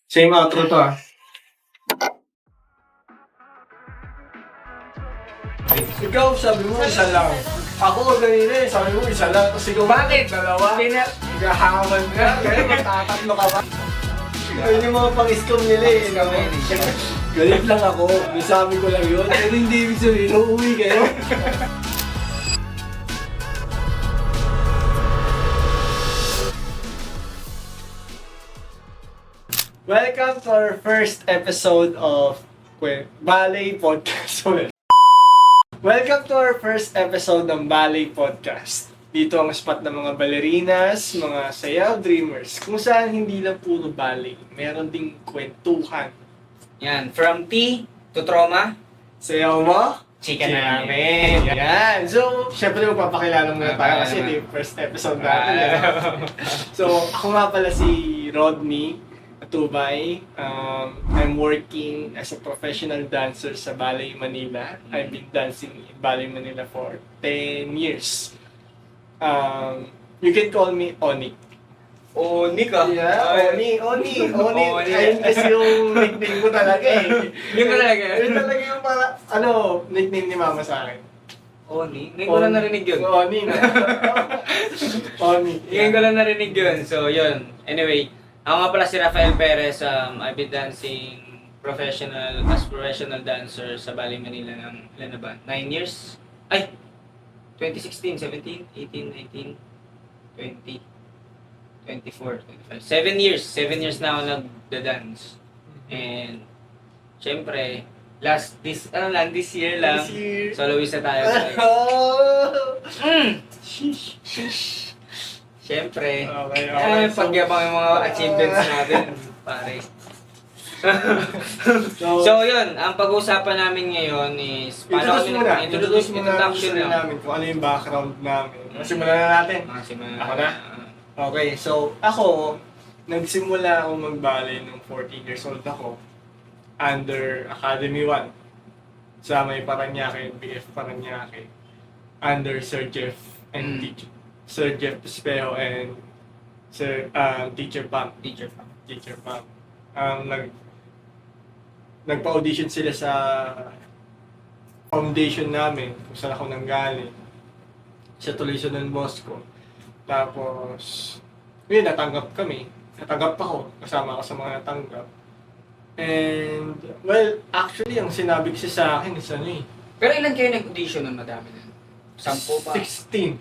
Same outro to ah. Ikaw, sabi mo isa lang. Ako ganina eh, sabi mo isa lang. Tapos ikaw, Bakit? dalawa. Naghahaman ka. Kaya magtatatlo ka ba? Ayun yung mga pang-scam nila eh. No? Galit lang ako. Nasabi ko lang yun. Pero hindi ibig sabihin, uuwi kayo. Welcome to our first episode of Ballet Podcast. Welcome to our first episode ng Ballet Podcast. Dito ang spot ng mga ballerinas, mga sayaw dreamers, kung saan hindi lang puro ballet, meron ding kwentuhan. Yan, from T to trauma, Sayaw mo? chika namin. Yan. So, syempre magpapakilala muna tayo kasi ito yung first episode natin. So, ako nga pala si Rodney Atubay. I'm working as a professional dancer sa Ballet Manila. I've been dancing in Ballet Manila for 10 years. You can call me Oni. Oni ka? Yeah, Oni. Ayun kasi yung nickname ko talaga eh. Yun talaga? Yun talaga yung para, nickname ni mama sa akin. Oni? Ngayon ko lang narinig yun. Oni na. Oni. Ngayon ko lang narinig yun. So, yun. Anyway, ako nga pala si Rafael Perez. I've been dancing as professional dancer sa Ballet Manila ng ilan na ba? 9 years? Ay! 2016, 17, 18, 19, 20, 24, 25. 7 years. 7 years na ako nagda-dance. And, syempre, this year lang. This year. Solo na tayo, guys. Shish. Syempre. Okay. Pagyabang yung mga achievements natin, pare. So, yun. Ang pag-uusapan namin ngayon is Introduce muna introduction lang. namin kung ano yung background namin. Simulan na natin. Ako na? Okay, so ako, nagsimula ako mag-ballet nung 14 years old ako under Academy 1 sa may Paranaque, BF Paranaque, under Sir Jeff and Sir Jeff Espejo and Teacher Pam. Nagpa-audition sila sa foundation namin kung saan ako nanggaling sa Tulisan ng Bosco. Tapos, yun, natanggap kami. Natanggap ako. Kasama ako sa mga natanggap. And, well, actually, ang sinabi kasi sa akin is Pero ilan kayo nag-audition nun? Madami na. 10 pa? 16.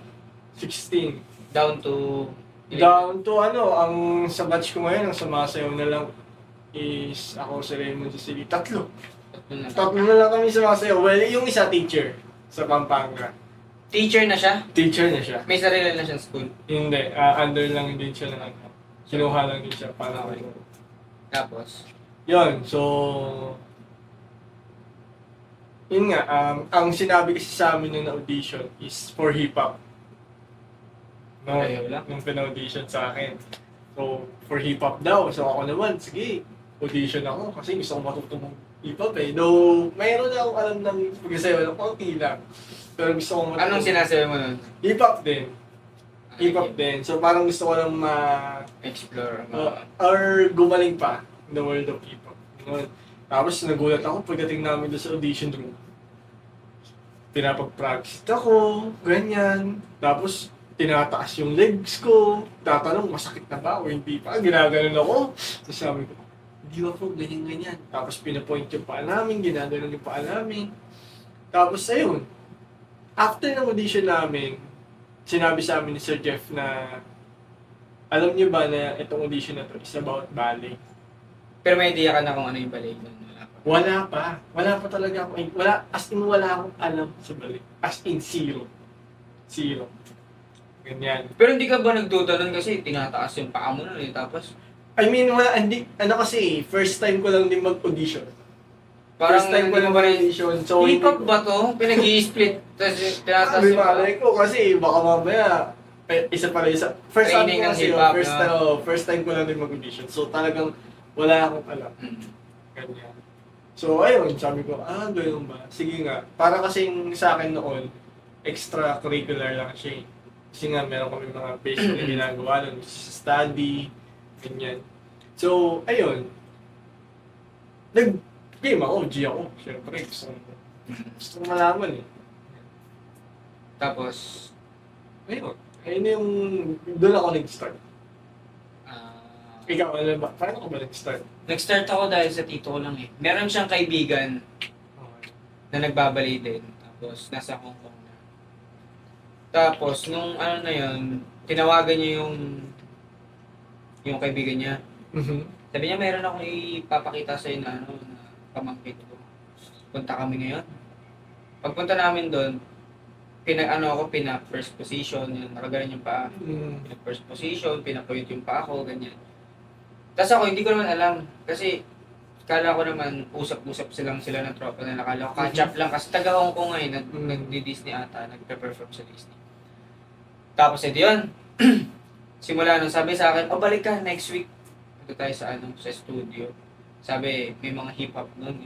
Down to... Down to ang sa batch ko ngayon, ang sumasayaw na lang is ako si Raymond Cecily. Tatlo na lang kami sumasayaw. Well, yung isa teacher sa Pampanga. Teacher na siya? Teacher na siya. May sarili na siyang school? Hindi, under lang din siya ng kinuha lang din siya para Tapos? Yun, so... Yun nga, ang sinabi kasi sa amin nung na-audition is for hip-hop. No, Ayaw lang. nung pina-audition sa akin. So, for hip-hop daw. So ako naman, sige, audition ako kasi gusto ko matutong hip-hop eh. Though, mayroon na akong alam ng pag-isayaw ng konti lang. Pero gusto ko matutong. Anong sinasabi mo nun? Hip-hop din. Hip-hop din. So parang gusto ko lang Explore. or gumaling pa in the world of hip-hop. Ganun. Tapos nagulat ako pagdating namin doon sa audition room. Pinapag-practice ako, ganyan. Tapos tinataas yung legs ko. Tatanong, masakit na ba o hindi pa? Ginaganon ako. Tapos sabi ko, hindi ba po ganyan-ganyan. Tapos pinapoint yung paa namin, ginaganon yung paa namin. Tapos ayun, after ng audition namin, sinabi sa amin ni Sir Jeff na alam niyo ba na itong audition na to is about ballet? Pero may idea ka na kung ano yung ballet nun? Wala pa. Wala pa talaga ako. As in, wala akong alam sa ballet. As in, zero. Ganyan. Pero hindi ka ba nagduda nun kasi tinataas yung paa mo nun eh, tapos? I mean, kasi, first time ko lang din mag-audition. Parang First time ko lang mag-audition. So, hip-hop ba to? Pinag-i-split, tapos tinataas Sabi yung paa? malay ko kasi baka mamaya isa. First time Training ko ng kasi, hip-hop, first time ko lang din mag-audition. So talagang wala akong alam. Ganyan. So ayun, sabi ko, ganun ba? Sige nga. Para kasing sa akin noon, extracurricular lang siya. Kasi nga meron kami mga basic na ginagawa nun, study, ganyan. So ayun, Nag-game ako, G ako. Siyempre, gusto ko malaman eh. Tapos, Ayun. Ayun yung, doon ako nag-start. ah, Ikaw, ano ba? Paano ka ba nag-start? nag-start ako dahil sa tito ko lang eh. Meron siyang kaibigan Okay. na nagbabalik din. Tapos, nasa Hong Kong na. Tapos, nung ano na yun, tinawagan niya yung kaibigan niya. Sabi niya, meron akong ipapakita sa'yo na ano, na pamangkin ko. Punta kami ngayon. Pagpunta namin doon, pina-first position, yun, nakagalan yung paa. Pina-first position, pinapoint yung paa ko, ganyan. Tapos ako, hindi ko naman alam. Kasi, kala ko naman, usap-usap sila ng tropa na nakala ko. Catch-up lang, kasi taga Hong Kong ngayon, nag-Disney ata, nag-perform sa Disney. Tapos, ito yun. Simula nung sabi sa akin, balik ka next week. Ito tayo sa studio. Sabi, may mga hip-hop nun.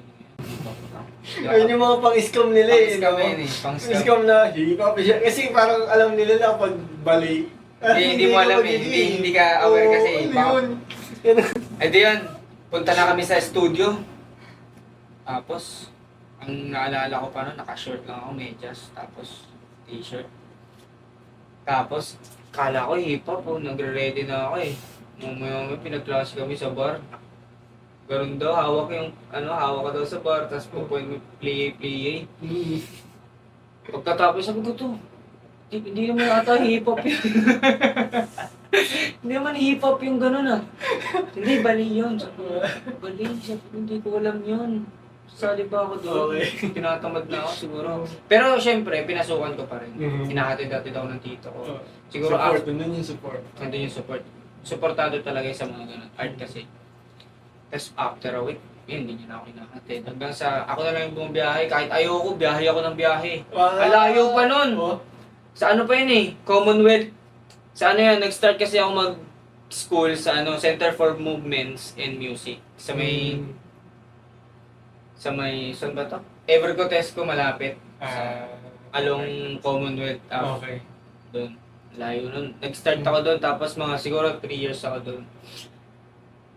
Ayun yung mga pang-scam nila eh. Pang-scam yun eh. Pang-scam. Pang-scam na hip-hop siya. Kasi parang alam nila na pag ballet. Hindi mo alam eh. Hindi ka aware kasi. Yun. Ito yun. Punta na kami sa studio. Tapos, ang naalala ko pa nun, naka-short lang ako, medyas. Tapos, t-shirt. Tapos, kala ko hip-hop. Nagre-ready na ako eh. Mamaya pinag-class kami sa bar. Ganun daw, hawak ka daw sa bar, tapos pupuin mo play. Pagkatapos sabi ko to, hindi naman ata hip-hop yun. Hindi naman hip-hop yung ganun ah. Hindi, bali yun. Sabi ko, bali, hindi ko alam yun. Sali pa ako doon. Okay. Tinatamad na ako siguro. Pero syempre, pinasukan ko pa rin. Hinahatid-hatid ako ng tito ko. Siguro Support, nandun yung support. nandun yung support. Supportado talaga sa mga ganun. Art kasi. Tapos after a week, yun, hindi niya na ako hinahatid. Hanggang sa, ako na lang yung bumabiyahe. Kahit ayoko, biyahe ako ng biyahe. Alayo pa nun. Oh. Sa ano pa yun eh, Commonwealth. Sa ano yan, nag-start kasi ako mag-school sa Center for Movements and Music. Sa may, saan ba to? Evergotesco malapit. Along Commonwealth. Okay. Doon. Layo nun. Nag-start ako doon, tapos mga siguro 3 years ako doon.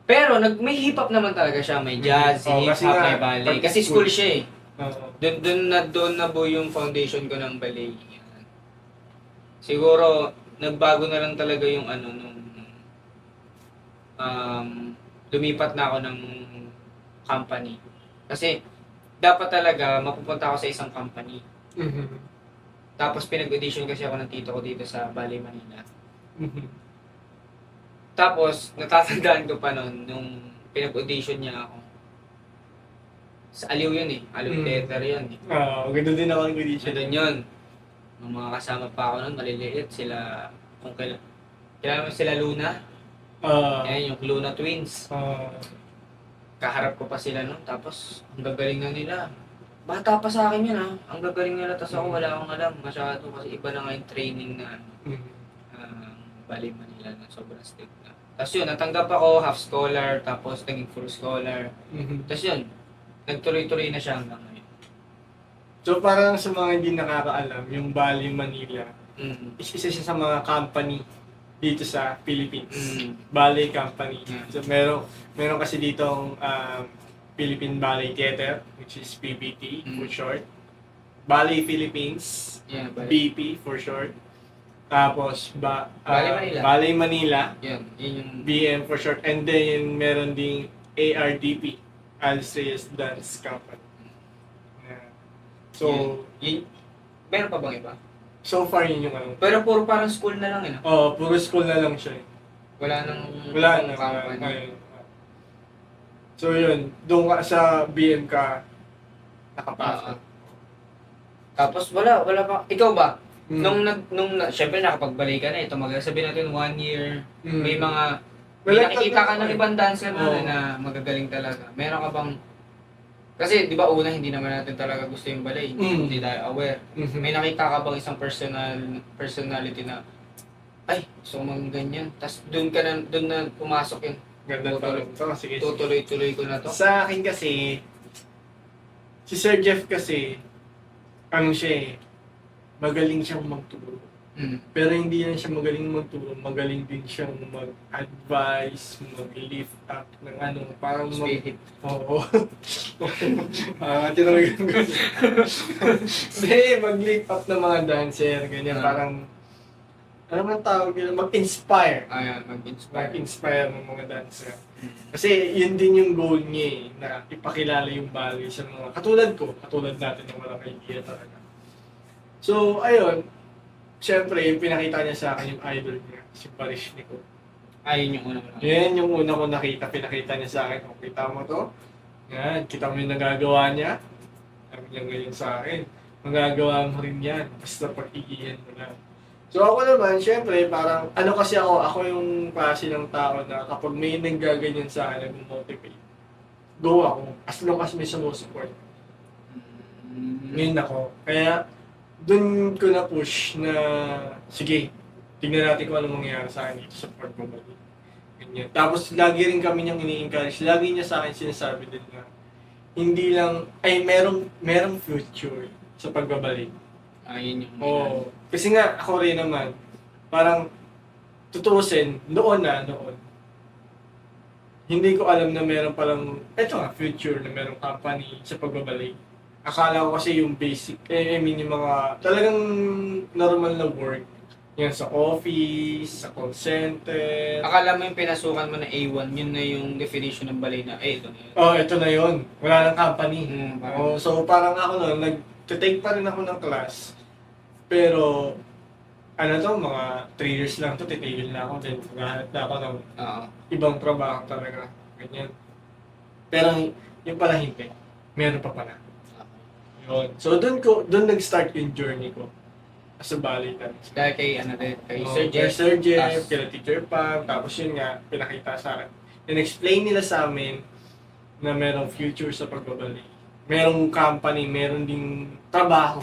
Pero may hip-hop naman talaga siya. May jazz, kasi hip-hop, nga, may ballet. pag Kasi school siya eh. Oo. Doon na buo yung foundation ko ng ballet. Yan. Siguro, nagbago na lang talaga yung lumipat na ako ng company. Kasi, dapat talaga mapupunta ako sa isang company. Tapos pinag-audition kasi ako ng tito ko dito sa Ballet Manila. Tapos, natatandaan ko pa noon, nung pinag-audition niya ako. Sa Aliw yun eh. Aliw Theater yun eh. Ganda din ako ng audition. So doon yun. Nung mga kasama pa ako noon, maliliit sila, kilala mo sila Luna? Ayan, yung Luna Twins. Kaharap ko pa sila noon, tapos ang gagaling na nila. Bata pa sa akin yun ha. Ang gagaling nila, tapos ako wala akong alam masyado kasi iba na nga yung training na Ballet Manila na sobrang strict na. Tapos yun, natanggap ako half scholar, tapos naging full scholar. Tapos yun, nagtuloy-tuloy na siya hanggang ngayon. So parang sa mga hindi nakakaalam, yung Ballet Manila, isa siya sa mga company dito sa Philippines. Ballet company. So meron kasi ditong Philippine Ballet Theater, which is PBT for short. Ballet Philippines, Yeah, BP for short. Tapos Ballet Manila. Ballet Manila, Yun yung... BM for short. And then meron ding ARDP, Alice Reyes Dance Company. So, meron pa bang iba? so far yun yung Pero puro parang school na lang eh, no? puro school na lang siya. Wala nang Company. So yun, doon ka sa BM ka nakapasok. Tapos wala pa. Ikaw ba? Syempre nakapagbalik ka na ito, sabihin natin 1 year, may nakikita ka ng ibang dancer na magagaling talaga. Meron ka bang, kasi di ba una hindi naman natin talaga gusto yung ballet, hindi tayo aware. May nakita ka bang isang personality na, ay, gusto ko mang ganyan, tapos doon na pumasok yun. Ganda sige. Tutuloy-tuloy ko na to. Sa akin kasi, si Sir Jeff kasi, siya eh, magaling siyang magturo. Pero hindi lang siya magaling magturo, magaling din siyang mag-advise, mag-lift up ng ano, parang Spirit. Oo. Tinawag ko. Hindi, mag-lift up ng mga dancer, ganyan, parang, ano man tawag nila, mag-inspire. Ayan, mag-inspire. Mag-inspire ng mga dancer. Kasi yun din yung goal niya na ipakilala yung bagay sa mga katulad natin na walang idea talaga. So, ayun, siyempre, yung pinakita niya sa akin yung idol niya, si Parishnico. Ayun yung una mo. Yan yung una ko nakita, pinakita niya sa akin. O, kita mo to? Yan, kita mo yung nagagawa niya. Sabi niya ngayon sa akin, magagawa mo rin yan, basta pag-iiyan mo lang. So ako naman, syempre, parang, ano kasi ako yung klase ng tao na kapag may nanggaganyan sa akin, nag-motivate, go ako, as long as may sumusupport. Ngayon ako. Kaya, dun ko na push na, sige, tingnan natin kung ano mangyayari sa akin dito sa pagbabalik. Ganyan. Tapos, lagi rin kami niyang ini-encourage. Lagi niya sa akin sinasabi din na, hindi lang, ay, merong future sa pagbabalik. Ayun yung Oo. Kasi nga, ako rin naman, parang, tutuusin, noon, hindi ko alam na meron palang, eto nga, future na merong company sa pagbabalik. Akala ko kasi yung basic, I mean yung mga talagang normal na work. Yan sa office, sa call center. Akala mo yung pinasukan mo na A1, yun na yung definition ng balay na, ito na yun. Oh, ito na yon. Wala nang company. Parang- Oh, so parang ako noon, nag-take pa rin ako ng class. Pero, ano to, mga 3 years lang to, titigil na ako. Then, maghahanap na ako ng Oo. ibang trabaho talaga. Ganyan. Pero, yung pala hindi. Meron pa pala. Yun. So, doon nag-start yung journey ko as a ballet dancer. Dahil kay, ano din, kay Oh, Sir kay Jeff. Sir Jeff, Tas- kay Teacher Pam, tapos yun nga, pinakita sa akin. In-explain nila sa amin na merong future sa pagbabalik. Merong company, meron ding trabaho.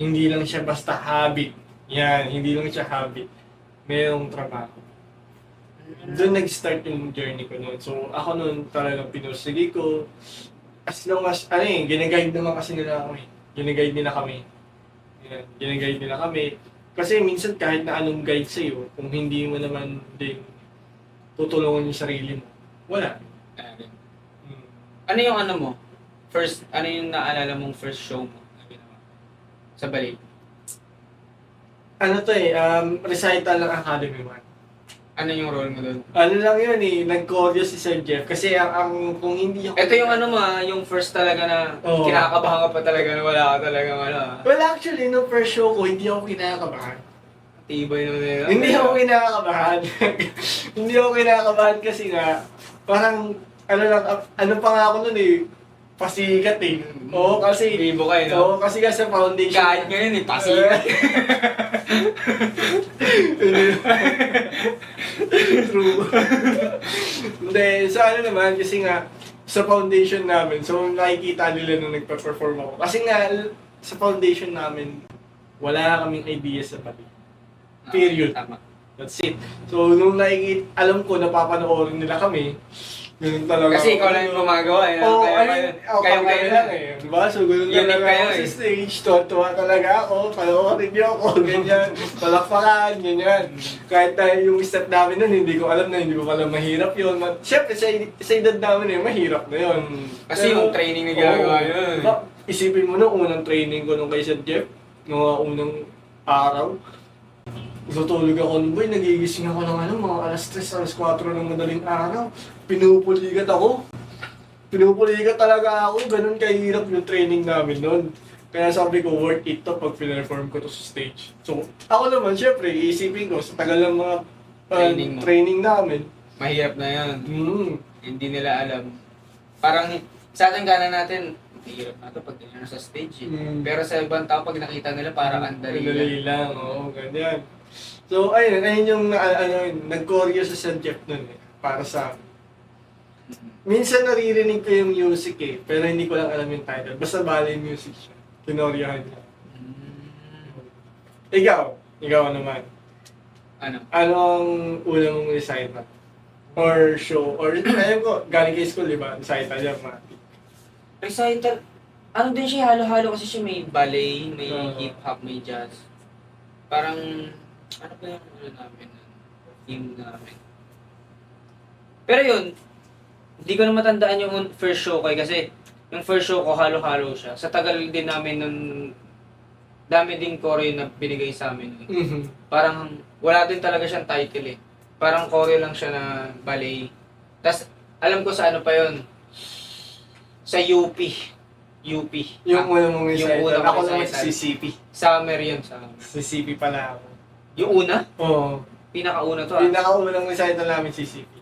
Hindi lang siya basta habit. Yan, hindi lang siya habit. Merong trabaho. Doon nag-start yung journey ko noon. So, ako noon talagang pinursige ko. As long as, ginaguide naman kasi nila ako eh. Ginaguide nila kami. Yan, ginaguide nila kami. Kasi minsan kahit na anong guide sa'yo, kung hindi mo naman din tutulungan yung sarili mo, wala. Hmm. Ano yung ano mo? First, ano yung naalala mong first show mo na ginawa? Sa ballet? Ano to recital ng Academy 1. Ano yung role mo doon? Ano lang yun nag-choreo si Sir Jeff. Kasi kung hindi ako... Ito yung ano yung first talaga na Oo. kinakabahan ka pa talaga na wala ka talagang Well, actually, no first show ko, hindi ako kinakabahan. Tibay naman nila. Hindi ako kinakabahan. Hindi ako kinakabahan kasi nga, parang, ano pa nga ako nun pasikat Oo, kasi, Bibo kayo, no? oo, kasi sa foundation. Kahit ngayon pasikat. True. Hindi, sa naman, kasi nga, sa foundation namin, so nakikita nila nung nagpa-perform ako. Kasi nga, sa foundation namin, wala kaming idea sa pati. Period. Tama. That's it. So, nung alam ko, napapanoorin nila kami, yun talaga. Kasi ikaw lang yung gumagawa. Oo, kayo lang Diba? So, ganun lang Unique kayo ako sa stage. Tuwa talaga ako. Panoorin niyo ako. Ganyan. Palakpakan. Ganyan. Kahit yung step namin nun, hindi ko alam na hindi ko pala mahirap yun. Siyempre, sa edad namin mahirap na yun. Kasi yung training na ginagawa yun. Diba? Isipin mo nung unang training ko nung kay Sir Jeff, nung unang araw, tutulog ako nun, boy, nagigising ako ng mga alas 3, alas 4 ng madaling araw. Pinupuligat ako. Pinupuligat talaga ako. Ganun kahirap yung training namin nun. Kaya sabi ko, worth it to pag pinerform ko to sa stage. So, ako naman, syempre, iisipin ko, sa tagal ng mga training namin. Mahirap na yan. Hindi nila alam. Parang sa ating gana natin, mahirap na ito pag ganyan sa stage. Pero sa ibang tao, pag nakita nila, parang andali lang. Oo, ganyan. So, ayun yung nag-choreo sa St. Jeff nun para sa minsan naririnig ko yung music pero hindi ko lang alam yung title. Basta ballet music siya. Kinoryahan niya. Ikaw naman. Ano? Anong unang mong recital? Or show? Or, alam ko, galing kay school, di ba? Recital yan, mati. Recital, ano din siya, halo-halo kasi siya may ballet, may Oo. hip-hop, may jazz. parang, ano ba yung ano namin, team namin. Pero yun, hindi ko na matandaan yung first show ko kasi yung first show ko halo-halo siya. Sa tagal din namin nun, dami din choreo na binigay sa amin. Parang wala din talaga siyang title eh. Parang choreo lang siya na ballet. Tapos alam ko sa ano pa yun, sa UP. UP. Yung una mong Yung recital. una Ako mong naman recital. si CCP. Summer yun, summer. CCP pala ako. Yung una? Oo. Pinakauna to ah. Pinakaunang recital namin CCP.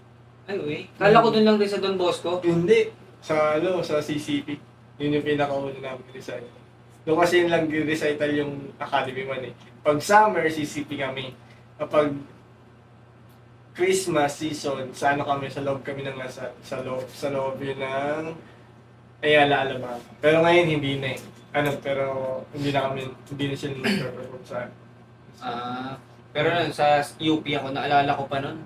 Ay, uy. Kala ko dun lang din sa Don Bosco. Hindi. Sa CCP. Yun yung pinakauna namin recital. Doon kasi yun lang recital yung Academy man eh. Pag summer, CCP kami. Kapag Christmas season, sa ano kami, sa loob kami ng sa loob yun ng Ayala Alabang. Pero ngayon hindi na eh. Pero hindi na sila nag-perform sa Pero nun, sa UP ako, naalala ko pa nun.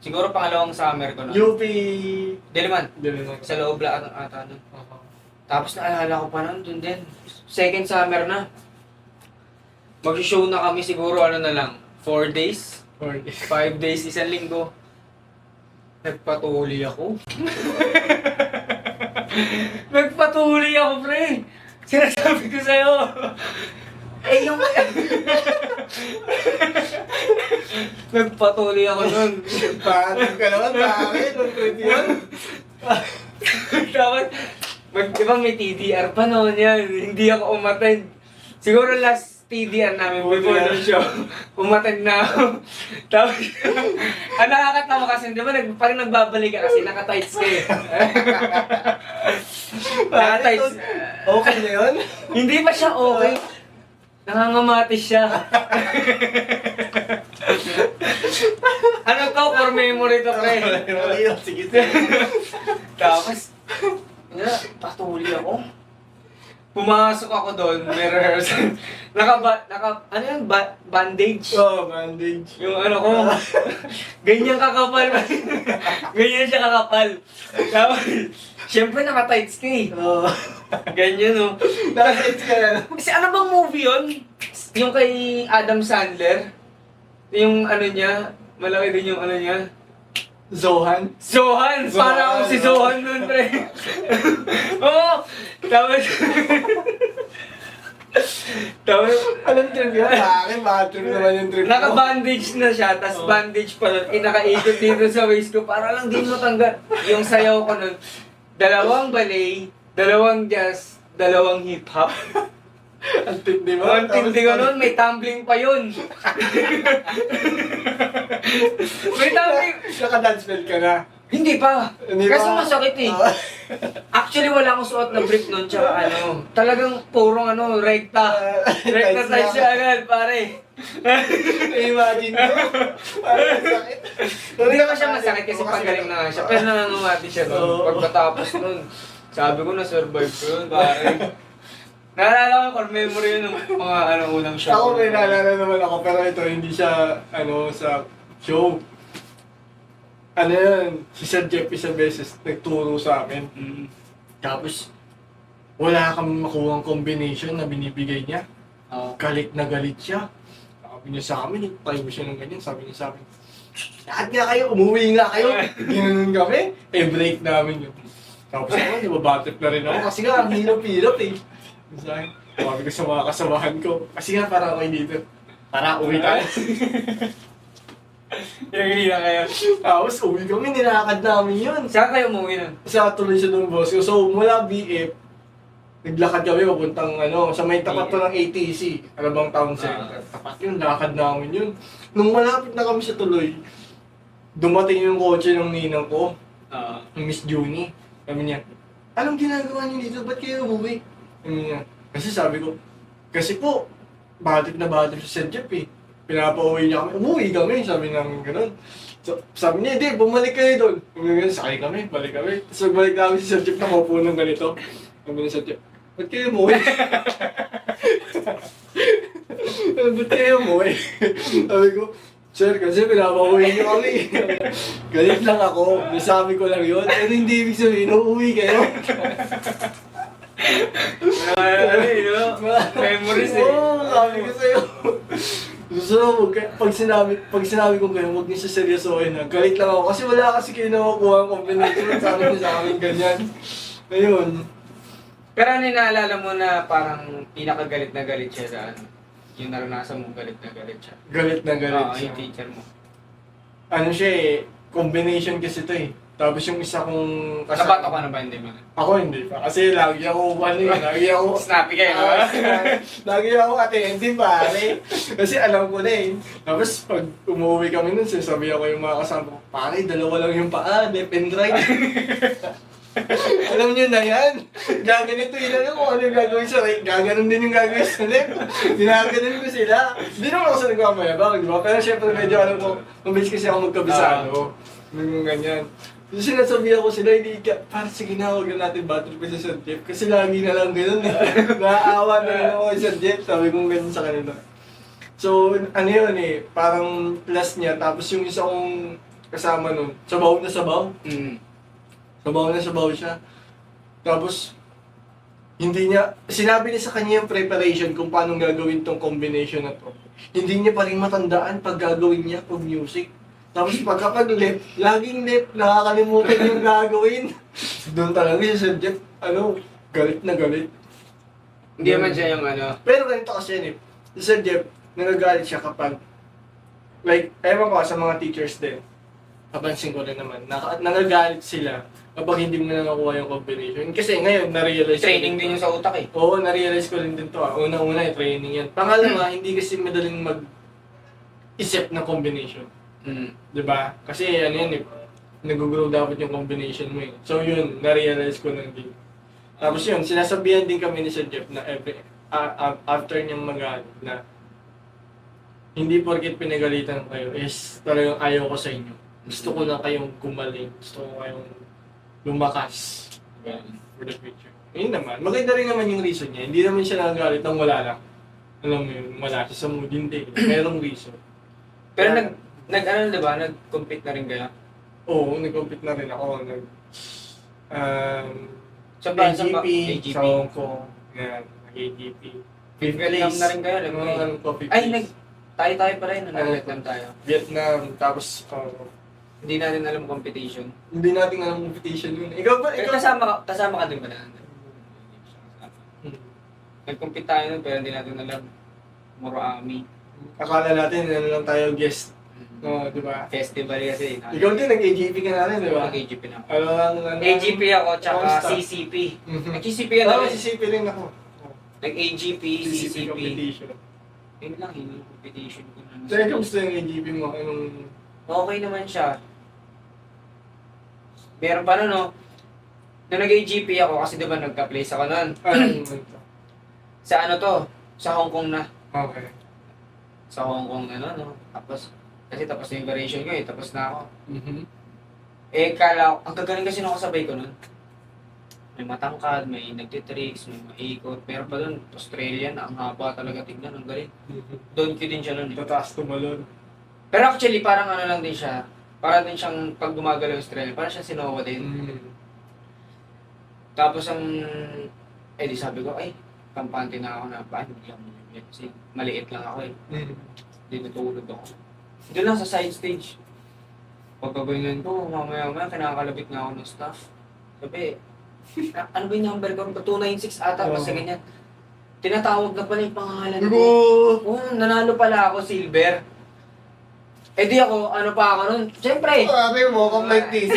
Siguro pangalawang summer ko nun. UP. Diliman. Diliman. Sa loob lang ata nun. Tapos naalala ko pa nun, dun din. Second summer na. Mag-show na kami siguro 4 days, 5 days, 1 linggo. Nagpatuloy ako. Nagpatuloy ako, pre. Sinasabi ko sa'yo. Yung... Nagpatuloy ako nun. Paano ka naman? Bakit? Ang trip yun? Tapos, ibang may TDR pa noon yan. Hindi ako umattend. Siguro last TDR namin before the show. Umattend na ako. Tapos, ang nakakatawa kasi, di ba, parang nagbabalik ka kasi, naka-tights ka eh. Naka-tights. Okay na yun? Hindi pa siya okay. Nangangamatis siya. Ano to? For memory to, pre. Sige. Tapos, patuloy ako. Pumasok ako doon, may rehearsal. Ano yun? Bandage? Bandage. Yung ano ko, ganyan kakapal. Ganyan siya kakapal. Tapos, syempre naka-tights ka eh. Ganyan oh. Naka-tights ka na. Kasi ano bang movie yun? Yung kay Adam Sandler? Yung ano niya, malaki din yung ano niya. Zohan? Zohan! Para akong si Zohan nun, pre. Oo! Tapos... Anong trip yun? Bakit? Bakit trip naman yung trip mo? Naka-bandage na siya, tas bandage pa nun. Nakaikot dito sa waist ko para lang din matanggal. Yung sayaw ko nun, 2 ballet, 2 jazz, 2 hip-hop. Ang tindi mo? Ang tindi ko nun, may tumbling pa yun. May tumbling. Naka-dance belt ka na. Hindi pa. Hindi Kasi ba? masakit eh. Actually, wala akong suot na brief nun, tsaka talagang purong rekta. Rekta tayo siya agad, pare. Imagine mo. Parang sakit. Hindi naman siya masakit kasi pagaling na nga siya. Pero nangangumati siya doon. Pagkatapos nun, sabi ko na-survive ko yun, pare. Naalala ko yung core memory yun ng mga unang show. Ako may naalala naman ako, pero ito hindi siya sa show. Ano yun, si Sir Jeff isang beses nagturo sa amin. Tapos, wala kang makuhang combination na binibigay niya. Galit na galit siya. Sabi niya sa amin, tayo siya ng ganyan, sabi niya sa amin, lahat nga kayo, umuwi nga kayo. Ginanon kami, break namin yun. Tapos ako, nababatip na rin ako kasi nga, ang hirap-hirap eh. Sabi ko sa mga kasamahan ko, kasi nga parang ako dito. Tara, uwi tayo. Hindi na kayo. Tapos uwi kami, nilakad namin yun. Saan kayo umuwi nun? Sa tuloy siya doon, boss ko. So, mula BF, naglakad kami papuntang sa may tapat to ng ATC, Alabang Town Center. Tapat yun, lakad namin yun. Nung malapit na kami sa tuloy, dumating yung kotse ng ninang ko, ng Miss Junie. Sabi niya, anong ginagawa niyo dito? Ba't kayo umuwi? Sabi niya, sabi ko, kasi po, batip na batip sa St. Jeff eh. Pinapauwi niya kami, umuwi kami, sabi namin gano'n. So, sabi niya, hindi, bumalik kayo doon. Sakay kami, balik kami. So, balik namin si St. Jeff, nakaupo ng ganito. Sabi ni St. Jeff, ba't kayo umuwi? Ba't kayo umuwi? Sabi ko, sir, kasi pinapauwi niyo kami. Galit lang ako, nasabi ko lang yun. Pero hindi ibig sabihin, uuwi kayo. Ano eh, no? Memories eh. Oo, sabi ko sa'yo. So, pag sinabi ko kayo, huwag niyo siya seryosohin na. Galit lang ako. Kasi wala kasi kayo nakukuha ang combination. Sabi niyo sa akin ganyan. Ngayon, Pero ano yung naalala mo na parang pinakagalit na galit siya sa ano? Yung naranasan mong galit na galit siya. galit na galit Oo, siya. yung teacher mo. Ano siya eh, combination kasi ito eh. Tapos yung isa kong Nabato ka na ba hindi mo? Ako hindi pa. Kasi lagi ako, lagi ako, Snappy kayo, no? lagi ako attentive pare. Kasi alam ko na eh. Tapos pag umuwi kami nun, sasabihan ko yung mga kasama ko, pare, dalawa lang yung paa, left and right. Alam niyo na yan. Gaganito yun lang kung ano yung gagawin sa right. Gaganon din yung gagawin sa left. Ginaganon ko sila. Hindi naman ako sa nagmamayabang, di ba? Pero syempre medyo alam ko, mabilis kasi ako magkabisado. Yung ganyan. So sinasabihan ko sila, hindi ka, parang sige na, huwag na natin battle pa sa Sir Jeff. Kasi lagi na lang ganun eh. Naaawa na lang ako kay Sir Jeff. Sabi kong ganun sa kanila. So, ano yun eh, parang plus niya. Tapos yung isa kong kasama nun, sabaw na sabaw. Sabaw na sabaw siya. Tapos, hindi niya, sinabi niya sa kanya yung preparation kung paano gagawin tong combination na to. Hindi niya pa rin matandaan pag gagawin niya pag music. Tapos pagkapag left, laging left, nakakalimutan yung gagawin. Doon talaga si Sir Jeff, galit na galit. Hindi naman siya yung ano. Pero ganito kasi yun eh. Si Sir Jeff, nagagalit siya kapag, like, ewan ko sa mga teachers din, kapansin ko rin naman, nagagalit sila kapag hindi mo na nakuha yung combination. Kasi ngayon, na-realize Training din yung sa utak eh. Oo, na-realize ko rin din to. Una-una, training yan. Pangalawa, hindi kasi madaling mag-isip ng combination. Diba? Kasi ano yan eh, nag-grow dapat yung combination mo eh. So yun, na-realize ko lang din. Tapos yun, sinasabihan din kami ni Sir Jeff na after niyang magalit na hindi porket pinagalitan kayo is talagang ayaw ko sa inyo. Gusto ko na kayong gumaling. Gusto ko kayong lumakas. Diba? For the future. Yun naman. Maganda rin naman yung reason niya. Hindi naman siya nagagalit ng wala lang. Alam mo yun, wala siya sa mood. Hindi. Merong reason. Pero ano diba? Nag-compete na rin kayo? Oo, nag-compete na rin ako. Sa ba? Sa AGP, AGP. sa Hong Kong. Yan, AGP. Fifth Vietnam place. na rin kayo? Tayo pa rin. Nag-Vietnam tayo. Vietnam, tapos Hindi natin alam competition. hindi natin alam competition yun. Ikaw ba? Pero Ikaw? kasama ka din ba na? Hmm. Nag-compete tayo nun pero hindi natin alam. Moro Ami. Akala natin, ano lang tayo, guest. No, di ba? Festival kasi. Ikaw din, nag-AGP ka na rin, di ba? Nag-AGP na ako. Ano? AGP ako, tsaka Kamusta? CCP. Mhm. Nag-CCP ka na Oo, rin. CCP rin ako. Nag-AGP, CCP. competition. Yun lang, yun yung competition ko na. So, ikaw gusto yung AGP mo? Anong... Okay naman siya. Meron pa nun, no? Nung nag-AGP ako, kasi diba nagka-place ako nun. Anong... Sa ano to? Sa Hong Kong na. Okay. Sa Hong Kong na, no? Tapos, kasi tapos na yung variation ko eh. Tapos na ako. Mhm. Eh, kala ko, ang gagaling kasi nung kasabay ko nun. May matangkad, may nagtitricks, may maikot. Meron pa dun, Australian, ang haba talaga tignan, ang galing. Doon ko din siya nun eh. Tataas tumalon. Pero actually, parang ano lang din siya. Para din siyang pag gumagalaw yung Australian, parang siya sinowa din. Tapos ang, di sabi ko, ay, kampante na ako na, hindi lang mo yun. Kasi maliit lang ako eh. Hindi natulog ako. Doon lang sa side stage. Pagkaganyan ko, mamaya-maya, kinakalabit na ako ng staff. Sabi, ano ba yung number ko? 296 ata, basta ganyan. Tinatawag na pala yung pangalan ko. Oo, nanalo pala ako, silver. Eh di ako, ano pa ako nun? Siyempre! Sabi mo, complete this.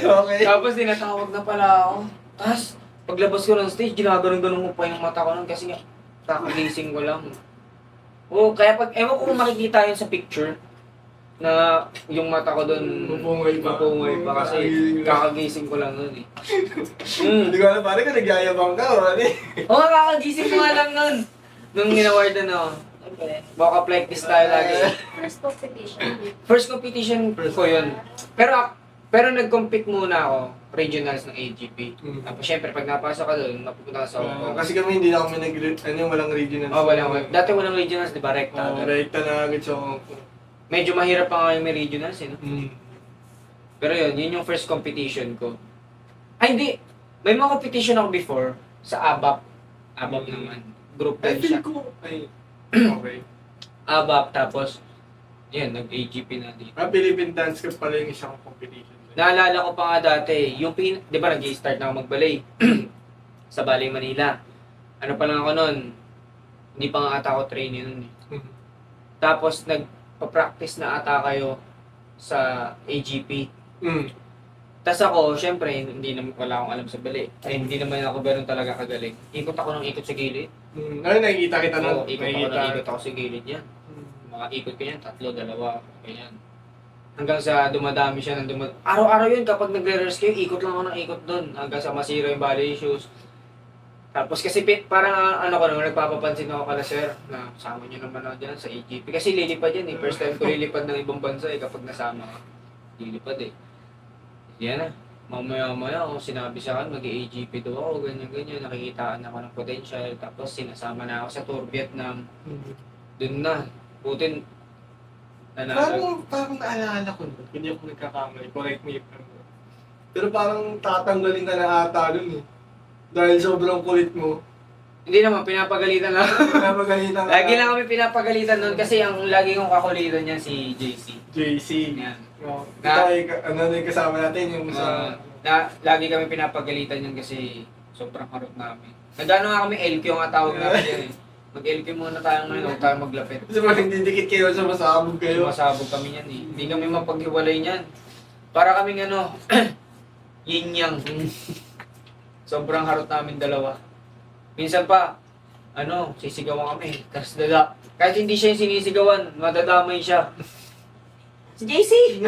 Okay. Tapos tinatawag na pala ako. Tapos, paglabas ko ng stage, ginaganon-ganon ko pa yung mata ko nun kasi nga, kakagising ko lang. Oo, kaya ewan ko kung makikita yun sa picture, na yung mata ko doon mapungay pa kasi kakagising ko lang nun eh. Hindi ko alam, pare ka nagyayabang ka, pare. Oo, kakagising ko nga lang nun. Nung in-awardan ako. Baka practice tayo lagi. First competition. First competition ko yun. Pero nag-compete muna ako, regionals ng AGP. Tapos syempre, pag napasok ka doon, mapupunta ka sa Hong Kong. Kasi kami hindi na kami walang regional. Dati walang regionals, di ba? Rekta. Rekta na agad sa Hong Kong. Medyo mahirap pa nga yung may regionals, eh, no? Pero yun yung first competition ko. Ay, hindi. May mga competition ako before. Sa ABAP. ABAP naman. Group I 10 feel siya. ko, ay, okay. ABAP, tapos, yan, nag-AGP na dito. Philippine Dance Cup pala yung isang competition. Naalala ko pa nga dati, di ba nag-i-start na ako mag-ballet sa Ballet Manila. Ano pa lang ako nun, hindi pa nga ata ako trainee nun eh. Tapos nagpa-practice na ata kayo sa AGP. Mm. Tapos ako, syempre, hindi naman wala akong alam sa ballet. Ay, hindi naman ako gano'n talaga kagaling. Ikot ako ng ikot sa gilid. Ano, nakikita kita nun? Oo, ikot ako sa gilid yan. Mga ikot ko yan, 3, 2, ganyan. Hanggang sa dumadami siya ng Araw-araw yun, kapag nagre-rehearse kayo, ikot lang ako ng ikot doon. Hanggang sa masira yung ballet shoes. Tapos kasi parang ano ko naman, nagpapapansin ako kala sir, na sama nyo naman ako dyan sa AGP. Kasi lilipad yan eh. First time ko lilipad ng ibang bansa eh, kapag nasama ka. Lilipad eh. Yan na. Mamaya-maya ako sinabi sa akin, mag-AGP daw ako, ganyan-ganyan. Nakikitaan ako ng potential. Tapos sinasama na ako sa Tour Vietnam. Doon na. Putin. Parang naalala ko nun. Hindi ako nagkakamali. Correct me if I'm wrong. Pero parang tatanggalin ka na ata dun eh. Dahil sobrang kulit mo. Hindi naman, pinapagalitan lang. Pinapagalitan ka. Lagi lang kami pinapagalitan nun kasi ang lagi kong kakulitan niya si JC. JC. Yan. No. Ano na yung kasama natin yung sa... Lagi kami pinapagalitan yun kasi sobrang harot namin. Nagano nga kami LQ nga tawag namin yan eh. Mag-LQ muna tayo ngayon, huwag tayo maglapit. Kasi parang didikit kayo sa masabog kayo. Masabog kami yan eh. Hindi kami mapaghiwalay niyan. Para kaming ano, yin-yang. Sobrang harot namin dalawa. Minsan pa, sisigawan kami. Tapos kahit hindi siya yung sinisigawan, madadamay siya. Si JC!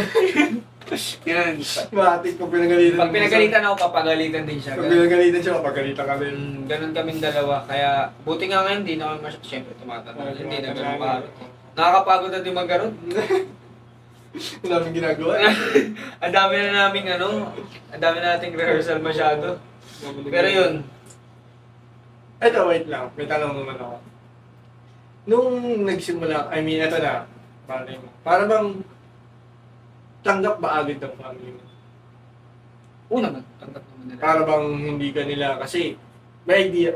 Yan. Matik pag pinagalitan. Pag pinagalitan ako, papagalitan din siya. Pag pinagalitan siya, papagalitan ka din. Ganun kaming dalawa. Kaya, buti nga ngayon, hindi na kami siyempre tumatanda. Hindi na ganun kaharot. Oo. Nakakapagod na din magkaroon. Ang daming ginagawa. Ang dami na naming ang dami na nating rehearsal masyado. Pero yun, Eto, wait lang. May tanong naman ako. Nung nagsimula, eto na, para bang tanggap ba agad ang family mo? naman, tanggap naman nila. Para bang hindi ka nila, kasi may idea,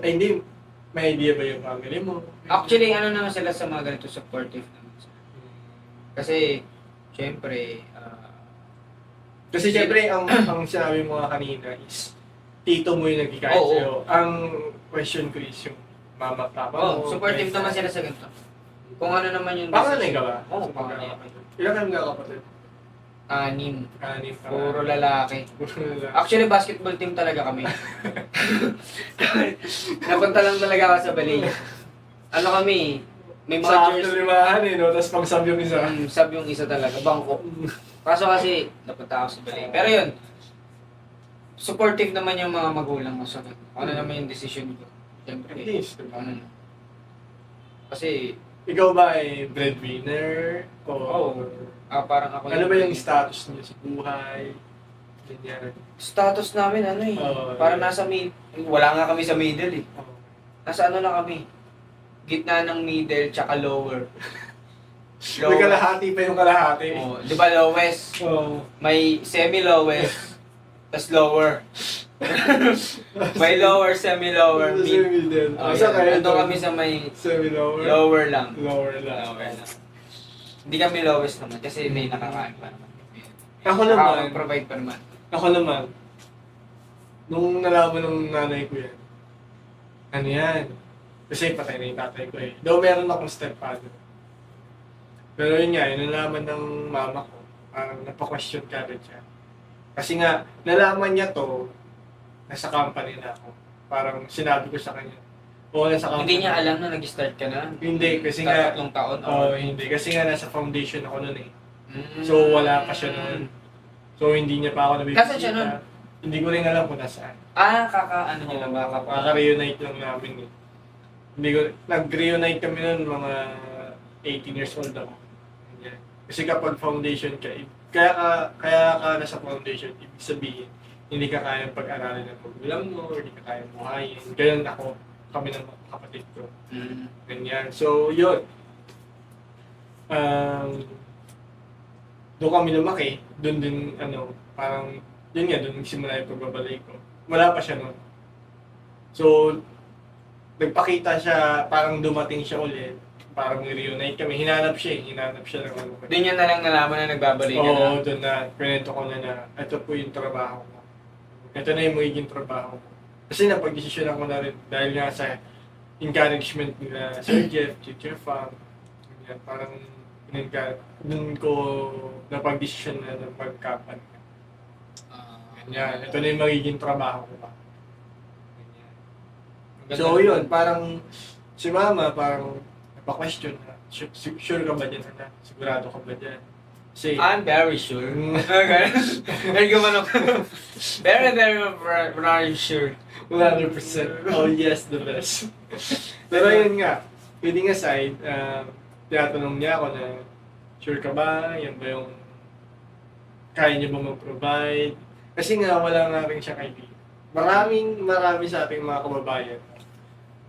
may idea ba yung family mo? Actually, naman sila sa mga ganito, supportive naman sila. Kasi, syempre, Kasi syempre, ang sinabi mo nga kanina is, tito mo yung nagkikait Oo. sa'yo. Ang question ko is yung mama, papa mo. supportive naman sila sa ganito. Kung ano naman yung Panganay ka ba? Oo, Sa panganay. pagkakapatid? Ilan kang kapatid? 6. Anim ka. Puro lalaki. Puro lalaki. Actually, basketball team talaga kami. Napunta lang talaga ako sa ballet. Kami, may mga Sa jersey. after limahan eh, no? Tapos pag-sub yung isa. Sab yung isa talaga, bangko. Kaso kasi, napunta ako sa ballet. Pero yun, supportive naman yung mga magulang ko sa ano naman yung decision ko. Siyempre. At least, diba? Kasi, Ikaw ba ay breadwinner? O Oo. Parang ako ano ba yung status niyo sa buhay? Ganyan. status namin, Oo, parang yeah. nasa wala nga kami sa middle eh. Oh. Nasa lang kami. Gitna ng middle, tsaka lower. May kalahati pa yung kalahati. Oh, di ba lowest? Oh. May semi-lowest, tas lower. May lower, semi-lower, mid. Semi-middle. Oh, Asa kayo Ando doon? kami sa may Semi-lower? lower lang. Lower lang. Lower lang. Hindi kami lowest naman kasi may nakakain pa naman. Ako naman. Provide pa naman. Ako naman. Nung nalaman ng nanay ko yan, ano yan? Kasi patay na yung tatay ko eh. Though meron akong stepfather. Pero yun nga, yung nalaman ng mama ko, napa-question ka rin siya. Kasi nga, nalaman niya to, nasa company na ako. Parang sinabi ko sa kanya, nasa company. Hindi niya alam na nag-start ka na. Hindi, kasi nga, 3 taon. hindi. Kasi nga nasa foundation ako nun eh. Mm. So, wala pa siya nun. So, hindi niya pa ako nabibisita. Nasaan siya nun? Hindi ko rin alam kung nasaan. Kaka-ano niya lang baka pa. Kaka-reunite lang namin eh. Hindi ko, nag-reunite kami nun mga 18 years old ako. Ganyan. Kasi kapag foundation ka, kaya ka nasa foundation, ibig sabihin, hindi ka kayang pag-aralin ng magulang mo, or hindi ka kayang buhayin. Ganyan ako, kami ng mga kapatid ko. Ganyan. So, yun. Doon kami lumaki. Doon din, parang, yun nga, doon nagsimula yung pagbabalik ko. Wala pa siya noon. So, nagpakita siya, parang dumating siya ulit. Parang reunite kami. Hinanap siya ng ano. Doon niya na lang nalaman na nagbabalikan na. Oo, doon na, pinento ko na ito po yung trabaho ko. Ito na yung magiging trabaho ko. Kasi napag-desisyon ako na rin dahil nga sa encouragement nila Sir Jeff, Teacher Fam. Ganyan, parang doon ko napag-desisyon na magkapan. Ganyan, ito na yung magiging trabaho ko pa. Ganyan. So yun, parang si Mama parang napa-question na, sure ka ba dyan? Sigurado ka ba dyan? Kasi, I'm very sure. Mm. Very gumano ka. Very, very sure. 100%. Oh yes, the best. Pero yun nga, kidding aside, tinatanong niya ako na, sure ka ba? Yan ba yung kaya niya ba mag-provide? Kasi nga, wala nga rin siya kaibigan. Marami sa ating mga kababayan.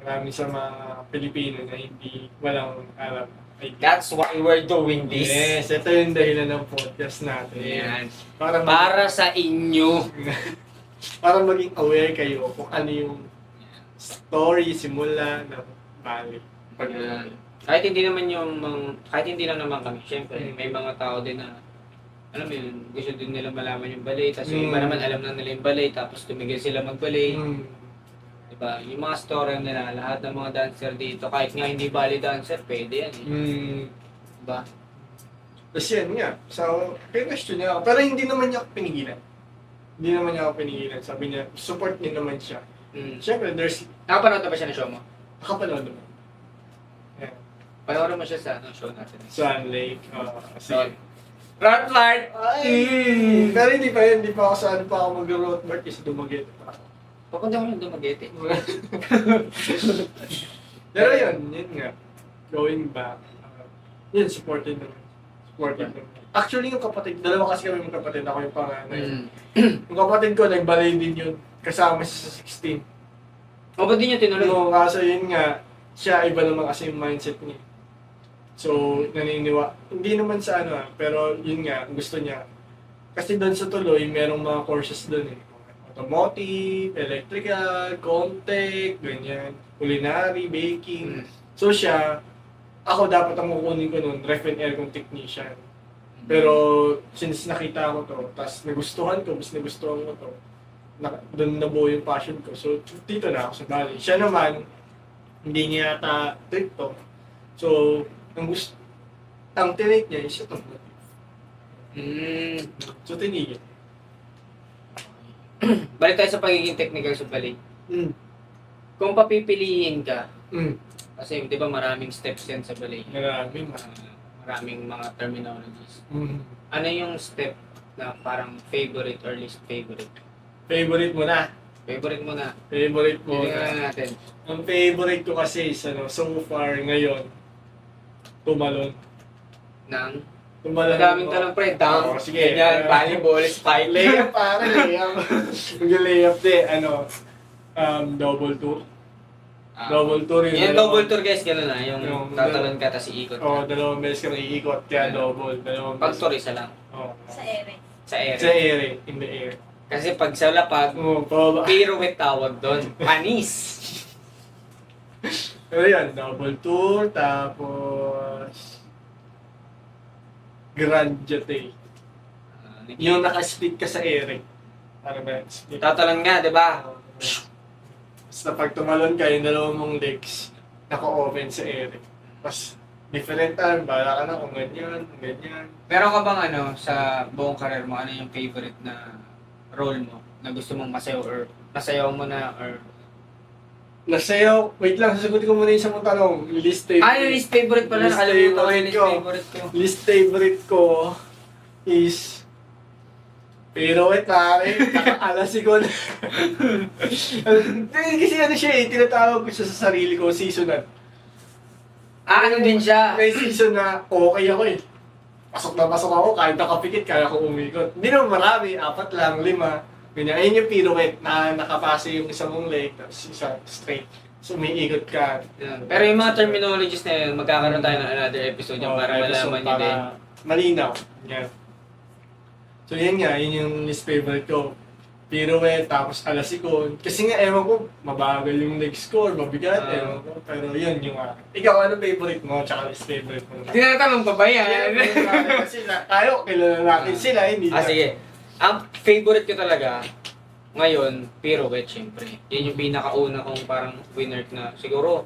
Marami sa mga Pilipino na hindi walang alam. That's why we're doing this. Yes, ito yung dahilan ng podcast natin. Yan. Para Sa inyo. para maging aware kayo kung ano yung story simula ng Bali. Kahit hindi naman kahit hindi lang naman kami, syempre, may mga tao din na, alam mo yun, gusto din nila malaman yung ballet, tapos yung iba naman alam na nila yung ballet, tapos tumigil sila mag-ballet. Diba? Yung mga story nila, lahat ng mga dancer dito, kahit nga hindi ballet dancer, pwede yan eh. Diba? Tapos yan nga, so, question niya ako, pero hindi naman niya ako pinigilan. Hindi naman niya ako pinigilan. Sabi niya, support niya naman siya. Siyempre, there's, Nakapanood na ba siya ng show mo? nakapanood naman. Yeah. Panoorin mo siya sa show natin. Sun Lake, kasi, Rothbard! Pero hindi pa ako saan pa ako mag-roadmark kasi dumagit pa ako. Papunta ko yung dumagete. Pero yun nga. Going back, yun, supported naman. Actually, yung kapatid, dalawa kasi kami yung kapatid, ako yung panganay. Yung kapatid ko, nagbalay din yun, kasama siya sa 16. O, ba't di niya tinuloy? No, kaso yun nga, siya iba naman kasi yung mindset niya. So, hindi naman sa pero yun nga, gusto niya. Kasi doon sa tuloy, merong mga courses doon eh. Automotive, electrical, Comtech, ganyan, culinary, baking. So siya, ako dapat ang kukunin ko noon, ref and aircon technician. Pero since nakita ko to, tapos nagustuhan ko to, doon nabuo yung passion ko. So dito na ako sa Bali. Siya naman, hindi niya yata trip to. So, ang tinake niya is automotive. So tinigil. Balik tayo sa pagiging technical sa ballet. Kung papipiliin ka, kasi di ba maraming steps yan sa ballet. Maraming mga terminologies. Ano yung step na parang favorite or least favorite? Favorite mo na. Favorite mo na. Favorite mo Hindi na. natin. Ang favorite ko kasi is, so far ngayon, tumalon. Madaming tanong pre, Oo, sige. ganyan, volleyball, spike. Layup pare, layup. Mag-layup double tour. Double tour yun. Yung double tour guys, gano'n na. Yung Yung tatalon ka, tapos iikot Oo, ka. dalawang beses kang iikot, kaya double. Dalawang Pag beses. tour, isa lang. Oo. Sa ere. Sa air. Sa air, in the air. Kasi pag sa lapag, Oo, pababa. pirouette tawag doon. Panis. Pero yan, double tour, tapos Grand Jete. Yung naka-split ka sa air. Para ba? Split. Tatalon nga, di ba? Basta pag tumalon ka, yung dalawang mong legs, naka-open sa air. Tapos, different time, bala ka na kung ganyan, ganyan. Meron ka bang sa buong career mo, ano yung favorite na role mo? Na gusto mong masayaw or nasayaw mo na or... Nasayaw, wait lang, sasagutin ko muna yung isang mong tanong. Least favorite. Ah, yung least favorite pala. Least Nakalimutan ko yung favorite least ko. favorite ko. Least favorite ko is pirouette pare, naka-alasi ko na. Kasi siya eh, tinatawag ko siya sa sarili ko, seasonal. Ah, ano din siya? May season na okay ako eh. Pasok na pasok ako, kahit nakapikit, kaya ko umikot. Hindi naman marami, 4 lang, 5. Ganyan. Ayun yung pirouette na nakapase yung isang mong leg, tapos isa straight. So may ikot ka. Yan. Pero yung mga terminologies na yun, magkakaroon tayo ng another episode yan para malaman nyo din. Malinaw. Yan. So yan nga, yun yung least favorite ko. pirouette, tapos alasikon. Kasi nga, ewan ko, mabagal yung legs ko or mabigat, ewan ko. Pero yun yung akin. Ikaw, ano favorite mo? Tsaka least favorite mo? Tinatanong pa ba yan? Kasi tayo, kilala natin sila, hindi na. Sige. Ang favorite ko talaga, ngayon, pirouette, syempre. Yan yung pinakauna kong parang winner na siguro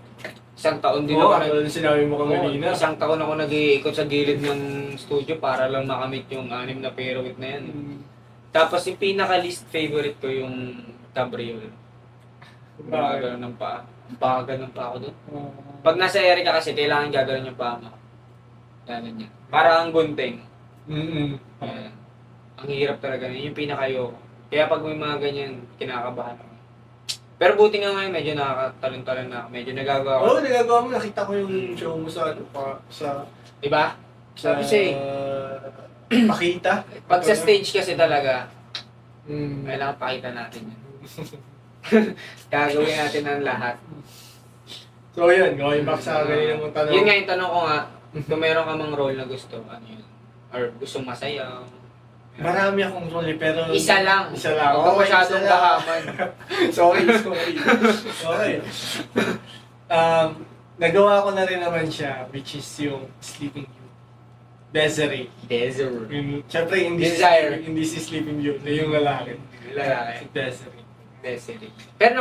isang taon din Oo, ako ano sinabi mo kanina. isang taon ako nag-iikot sa gilid ng studio para lang makamit yung 6 na pirouette na yan. Tapos yung pinaka-least favorite ko yung cabriole. Bagal ng paa. Bagal ng paa ko doon. Pag nasa area ka kasi, kailangan gagawin yung paa mo. Ganun yan. Parang ang gunting. Ayan. Ang hirap talaga. Yun yung pinaka-ayoko. Kaya pag may mga ganyan, kinakabahan ako. Pero buti nga ngayon, medyo nakakatalon-talon na ako. Medyo nagagawa ko. Oo, nagagawa mo. Nakita ko yung show mo sa, ano, sa, Diba? sa, Sabi siya pakita. Pag sa stage kasi talaga, Mm. kailangan pakita natin yan. Gagawin natin ang lahat. So yun, going back sa kanina mong tanong. Yun nga yung tanong ko nga, kung meron ka mang role na gusto, ano yun? Or gustong masayaw. Marami akong role pero... Isa lang. Isa lang. Huwag ka Okay, masyadong isa lang. kahaman. sorry. Okay. Nagawa ko na rin naman siya, which is yung Sleeping Beauty. Desiree. Desiree. Siyempre, Desire. hindi si Sleeping Beauty, yung lalaki. Lalaki. Si Desiree. Desiree. Pero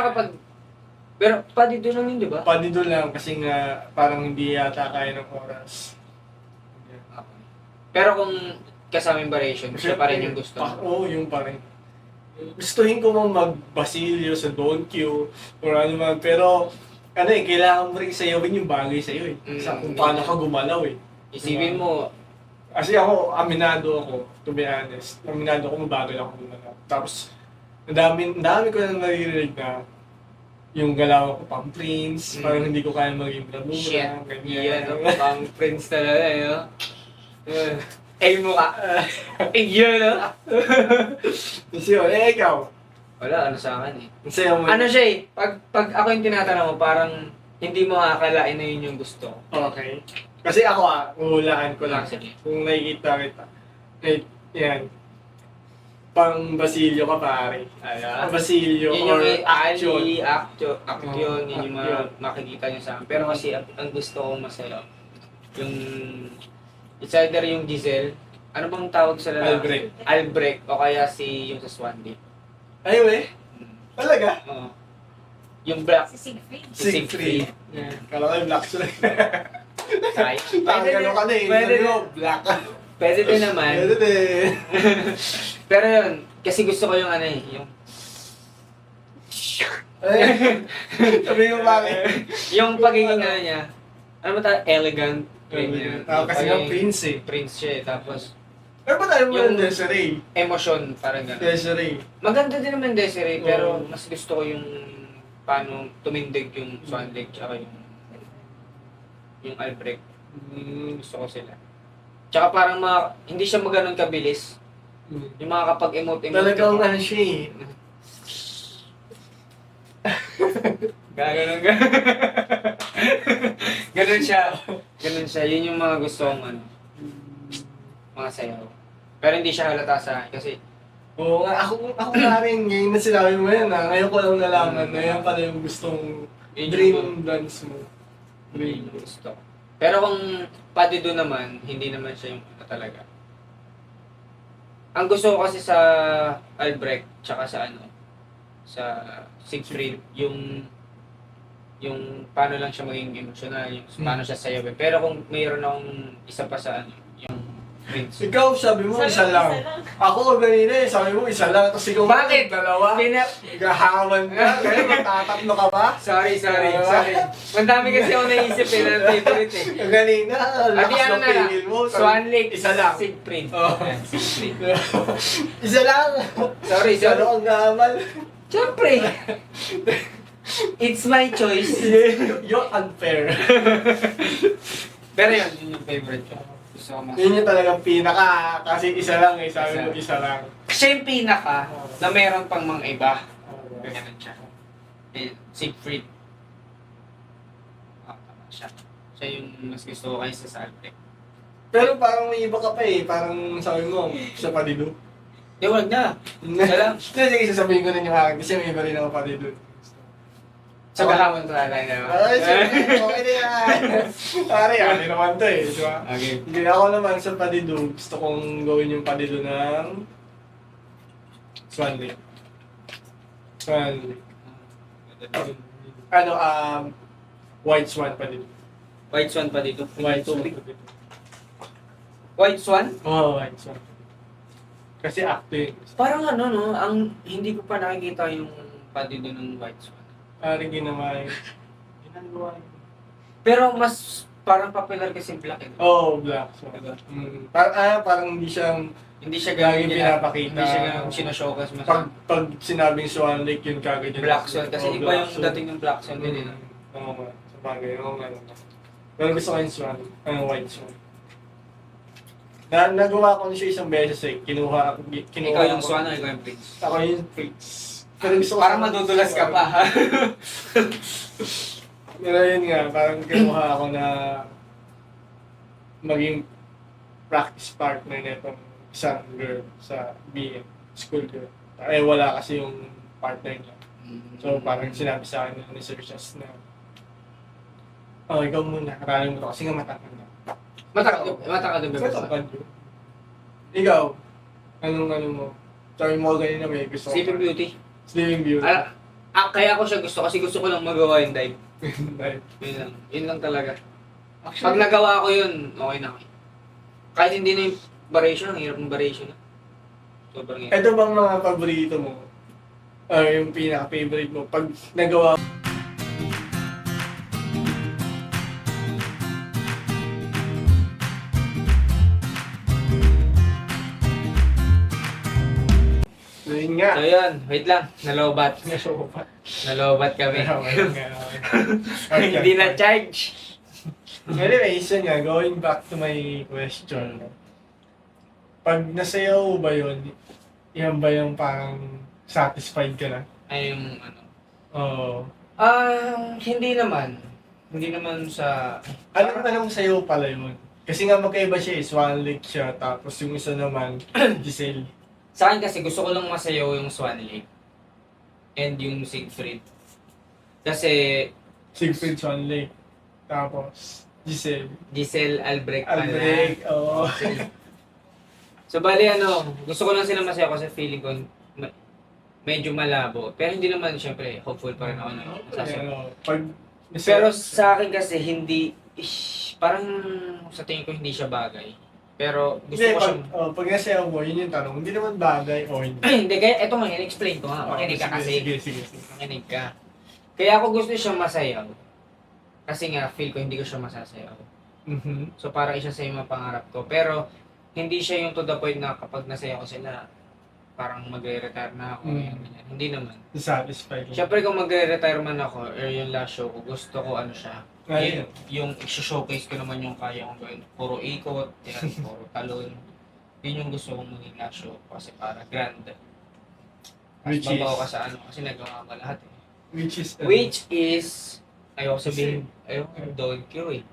pero pwede doon lang yun, di ba? Pwede doon lang kasi nga parang hindi yata kaya ng oras. Okay. Pero kung kasaming variation, siya pa rin yung gusto mo. Oo, yung pa rin. Gustuhin ko mang mag-Basilio sa Don't Q or ano man, pero ano eh, kailangan mo rin sayawin yung bagay sa'yo eh. Sa kung paano ka gumalaw eh. Isipin mo, Kasi ako, aminado ako, to be honest. Aminado ako, mabagal ako gumalaw. Tapos, ang dami ko nang naririnig na yung galaw ko pang Prince, parang hindi ko kaya maging bravura, shit, ganyan. yan, pang Prince talaga eh, no? Eh, mukha. Yun, no? Kasi yun, ikaw, Wala, ano sa akin eh. ang sayo mo. Ano siya eh, pag ako yung tinatanong mo, parang hindi mo akalain na yun yung gusto. Okay. Kasi ako uhulaan ko lang. Sige. Kung nakikita kita, yan, pang Basilio ka pare. Pang Basilio Yun or yung action. action, yun yung makikita nyo sa akin. Pero kasi ang gusto kong masaya, yung, it's either yung Giselle, ano bang tawag sa lalaki? Albrecht. Albrecht, o kaya si yung sa Swan Lake. Ay, we? Talaga? Oo. Yung black, Si Siegfried. si Siegfried. Yeah. Kala ko yung black sila. Kaya. Parang gano'n ka na eh. Pwede Sabi din. mo, black ka. Pwede din naman. Pwede din. Pero yun, kasi gusto ko yung ano eh, yung Sabi mo bakit? yung pagiging ano niya, ano ba tayo, elegant, ganyan. Kasi nga Prince eh. Prince siya eh, tapos Ano ba tayo mo Yung- ng Desiree? emosyon, parang gano'n. Desiree. Maganda din naman Desiree, Oo. pero mas gusto ko yung paano tumindig yung Swan Lake, tsaka yung Albrecht. Gusto ko sila. Tsaka parang hindi siya maganon kabilis. Yung mga kapag-emote. Talagang ano siya eh. Gaganon ka. Ganon siya. Ganon siya. Yun yung mga gusto kong ano, mga sayaw. Pero hindi siya halata sa akin kasi Oo nga, ako nga rin, ngayon na sinabi mo yan ngayon ko lang nalaman na yan pala yung gustong yun dream dance mo. yun yung gusto ko. Pero kung padido naman, hindi naman siya yung ano talaga. Ang gusto ko kasi sa Albrecht, tsaka sa ano, sa Siegfried, yung paano lang siya maging emotional, yung paano siya sayawin. Pero kung mayroon akong isa pa sa ano, yung Prince. Ikaw, sabi mo isa lang. Ako ganina eh, sabi mo isa lang. Tapos ikaw Bakit? dalawa. Gahawan ka. Kaya magtatatlo ka ba? Sorry. Mandami kasi ako naisip eh, na favorite eh. Ganina, Adi lakas ano ng na lang, pingil mo. Swan Lake, Isa lang. Siegfried. Oh. Ayan, Siegfried. Isa lang. Sorry. Ano ang gamal? Siyempre. It's my choice. You're unfair. Pero yun yung favorite ko. Gusto ko mas. Yun yung talagang pinaka, kasi isa lang eh, sabi mo isa lang. Siya yung pinaka na meron pang mga iba. Ganyan siya. Siegfried. Tama siya. Siya yung mas gusto ko kaysa sa Albrecht. Pero parang may iba ka pa eh, parang sabi mo, sa padido. Di, wag na. Kailang, Sige, sasabihin ko rin yung akin kasi may iba rin ako pati doon. sa gahamon ko na lang. Ay, sige, okay na yan. Pare, ano naman to eh, di ba? Okay. Hindi ako naman sa padido, gusto kong gawin yung padido ng Swan Lake. Swan Lake. Ano, White Swan padido. White Swan pa dito. White Swan padido. White Swan? Oo, White Swan. Kasi acting. Parang ano, no? Ang hindi ko pa nakikita yung padido ng White Swan. Parang ginawa yung ginagawa yun. Pero mas parang popular kasi black eh. Oo, Black Swan. Parang hindi siyang Hindi siya laging ganun pinapakita. Hindi siya ganun sinashowcase mas. pag sinabing Swan Lake yun kagad yun. Black Swan kasi Oo, iba Black yung Swan. dating ng Black Swan din. Oo nga, sa bagay, oo nga. Pero gusto ko yung Swan, White Swan. Nagawa ko na siya isang beses eh. Kinuha Ikaw yung ako- Swan o ikaw yung Prince? Ako yung Prince. Pero gusto ko Parang madudulas ka pa ha. Pero yun nga, parang kinuha ako na maging practice partner nitong isang girl sa BM, school girl. Eh wala kasi yung partner niya. So parang sinabi sa akin ni Sir Chas na ikaw muna, karami mo to kasi nga matakot na. Matakad ang bebes. Matakot yun. Ikaw, anong mo? Sabi mo ganyan na may gusto ko. Sleeping Beauty. Sleeping Beauty. Kaya ko siya gusto kasi gusto ko lang magawa yung dive. Dahil, Yun lang. Yun lang talaga. Pag actually, nagawa ko yun, okay na ako. Kahit hindi na yung variation, ang hirap ng variation. Sobrang hirap. ito bang mga paborito mo? Or yung pinaka-favorite mo? Pag nagawa yun nga. So yun, wait lang. Nalobat. Nasobat. Nalobat kami. Okay. Hindi na charge. Anyways, yun nga, going back to my question. Pag nasayaw ba yun, yan ba yung parang satisfied ka na? Ay yung ano. Oo. Hindi naman. Hindi naman sa... Anong sayaw pala yun? Kasi nga magkaiba siya eh, Swan Lake siya, tapos yung isa naman, Giselle. Sa akin kasi gusto ko lang masayaw yung Swan Lake. And yung Siegfried. Kasi Siegfried Swan Lake. Tapos, Giselle. Giselle Albrecht pala. Albrecht, oo. So bali gusto ko lang sila masayaw kasi feeling ko medyo malabo. Pero hindi naman syempre hopeful pa rin ako na masasayaw. Ano, pag Pero sa akin kasi hindi parang sa tingin ko hindi siya bagay. Pero gusto hindi, ko pag, siyang pag nasayaw mo, yun yung tanong, hindi naman bagay o hindi. hindi kaya eto nga in-explain ko nga. Makinig ka kasi. Sige. Makinig ka. Kaya ako gusto siyang masayaw. Kasi nga feel ko hindi ko siya masasayaw. Mhm. So parang isa sa yung mga pangarap ko. Pero hindi siya yung to the point na kapag nasaya ko sila, parang magre-retire na ako. Ganyan. Hindi naman. Satisfied. Siyempre kung magre-retire man ako, or yung last show ko, gusto ko siya. Ayun. Yung i-showcase ko naman yung kaya kong gawin. Puro ikot, yan, puro talon. Yun yung gusto kong maging last show ko kasi para grand. Which Babaw ka is, sa kasi nagawa ka lahat eh. which is, Ayoko sabihin, don't kill eh.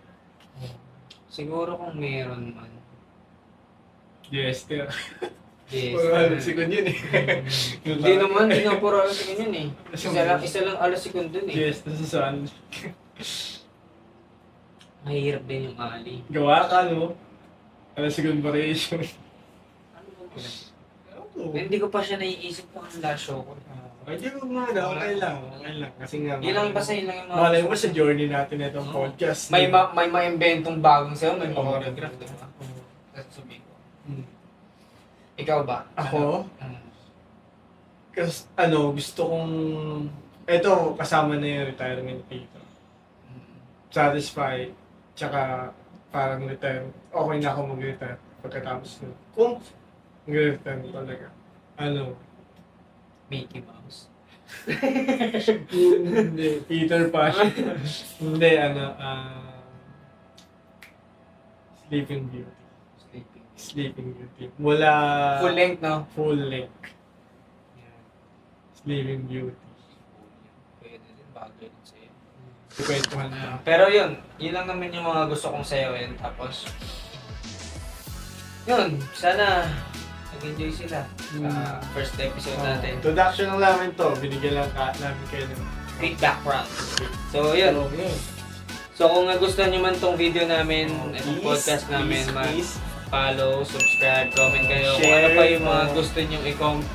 Siguro kung meron man. yes, kaya. Yes. Puro halos sikon yun eh. Hindi naman, hindi na puro alas second yun eh. Isa lang alas second dun eh. Yes, nasa saan. Mahirap din yung ali. Gawa ka, no? Ano second variation? Ano ba? Hindi ko pa siya naiisip kung ang last show ko. Hindi mo muna, okay lang. Kasi nga, Yun lang basta yun lang yung mga... malay mo sa journey natin na itong Oo. podcast. May ma-inventong bagong sayo, may Oo. choreograph, di ba? That's sabihin ko. Hmm. Ikaw ba? Ako? Mm. Kasi, gusto kong, eto, kasama na yung retirement dito. Mm. Satisfied, tsaka parang retire, okay na ako mag-retire pagkatapos nun. Kung mag-retire talaga. Mickey Mouse. Hindi, Peter Pan. Hindi, Sleeping Beauty. Sleeping. Sleeping Beauty. Mula... Full length, no? Full length. Yan. Sleeping Beauty. Pwede din, bagay din sa'yo. Kukwentuhan na. Pero yun lang naman yung mga gusto kong sayawin. Tapos, yun, sana nag-enjoy sila sa first episode natin. Introduction lang namin to. Binigyan lang namin kayo ng Feedback round. So, yun. So, kung nagustuhan nyo man tong video namin, itong podcast namin, follow, subscribe, comment kayo. Kung ano pa yung mga gusto nyong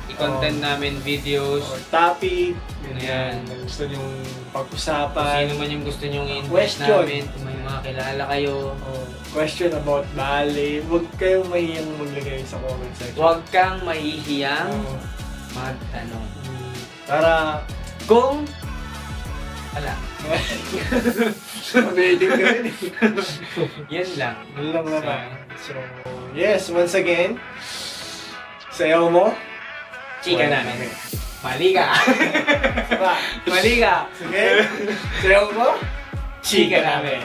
i-content namin, videos. or topic. Ayan. Yung gusto nyong Kung pag-usapan. sino man yung gusto nyong i-invite Question. namin, kung may mga kilala kayo. Question about ballet. Huwag kayong mahiyang maglagay sa comment section. Huwag kang mahihiyang Oo. magtanong. Para Kung, wala, amazing ka rin. yan lang. Yun lang naman. So, yes, once again, sayaw mo. Chika namin. Mali ka. Ba? Mali ka. Sige, sayaw mo. Chika namin.